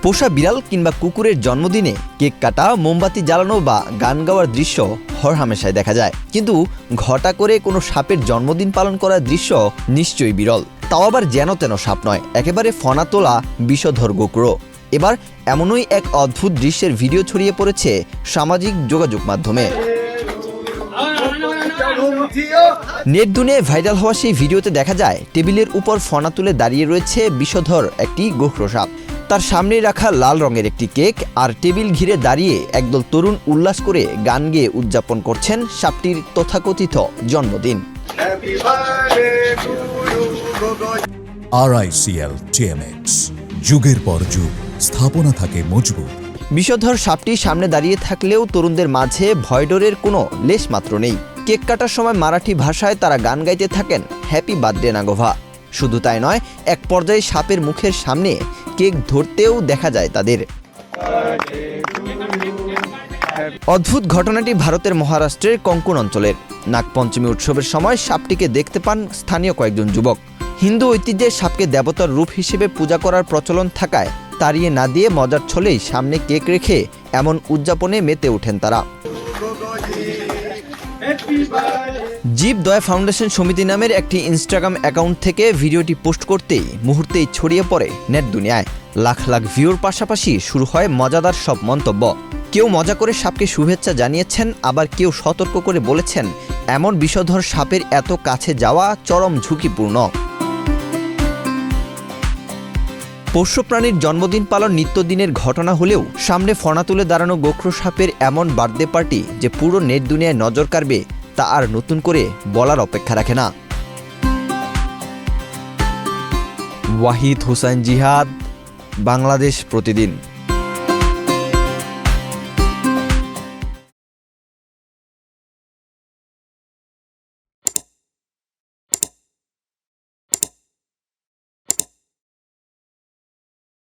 পোষা বিড়াল কিংবা কুকুরের জন্মদিনে কেক কাটা, মোমবাতি জ্বালানো বা গান গাওয়ার দৃশ্য হরহামেশাই দেখা যায়, কিন্তু ঘটা করে কোনো সাপের জন্মদিন পালন করার দৃশ্য নিশ্চয়ই বিরল। তাও আবার যেন তেন সাপ নয়, একেবারে ফনা তোলা বিষধর গোকরো। এবার এমনই এক অদ্ভুত দৃশ্যের ভিডিও ছড়িয়ে পড়েছে সামাজিক যোগাযোগ মাধ্যমে। নেট দুনিয়ায় ভাইরাল হওয়া সেই ভিডিওতে দেখা যায় টেবিলের উপর ফনা তুলে দাঁড়িয়ে রয়েছে বিষধর একটি গোখরো সাপ। তার সামনে রাখা লাল রঙের একটি কেক আর টেবিল ঘিরে দাঁড়িয়ে একদল তরুণ উল্লাস করে গান গেয়ে উদযাপন করছেন সাপটির তথাকথিত জন্মদিন। RICL TMX, যুগের পর যুগ স্থাপনা থাকে মজবুত। বিষধর সাপটি সামনে দাঁড়িয়ে থাকলেও তরুণদের মাঝে ভয়ডরের কোনো লেশ মাত্র নেই। কেক কাটার সময় মারাঠি ভাষায় তারা গান গাইতে থাকেন হ্যাপি বার্থডে নাগোভা। শুধু তাই নয়, এক পর্যায়ে সাপের মুখের সামনে কেক ধরতেও দেখা যায় তাদের। অদ্ভুত ঘটনাটি ভারতের মহারাষ্ট্রের কোঙ্কণ অঞ্চলের। নাগপঞ্চমী উৎসবের সময় সাপটিকে দেখতে পান স্থানীয় কয়েকজন যুবক। হিন্দু ঐতিহ্যে সাপকে দেবতার রূপ হিসেবে পূজা করার প্রচলন থাকায় তাড়িয়ে না দিয়ে মজার ছলেই সামনে কেক রেখে এমন উদযাপনে মেতে ওঠেন তারা। জীব দয়া ফাউন্ডেশন সমিতি নামের একটি ইনস্টাগ্রাম অ্যাকাউন্ট থেকে ভিডিওটি পোস্ট করতেই মুহূর্তেই ছড়িয়ে পড়ে নেট দুনিয়ায়। লাখ লাখ ভিউর পাশাপাশি শুরু হয় মজাদার সব মন্তব্য। কেউ মজা করে সাপকে শুভেচ্ছা জানিয়েছেন, আবার কেউ সতর্ক করে বলেছেন এমন বিষধর সাপের এত কাছে যাওয়া চরম ঝুঁকিপূর্ণ। পোষ্য প্রাণীর জন্মদিন পালন নিত্যদিনের ঘটনা হলেও সামনে ফনা তুলে দাঁড়ানো গোখরো সাপের এমন বার্থডে পার্টি যে পুরো নেট দুনিয়ায় নজর কাড়বে তা আর নতুন করে বলার অপেক্ষা রাখে না। ওয়াহিদ হোসাইন জিহাদ, বাংলাদেশ প্রতিদিন।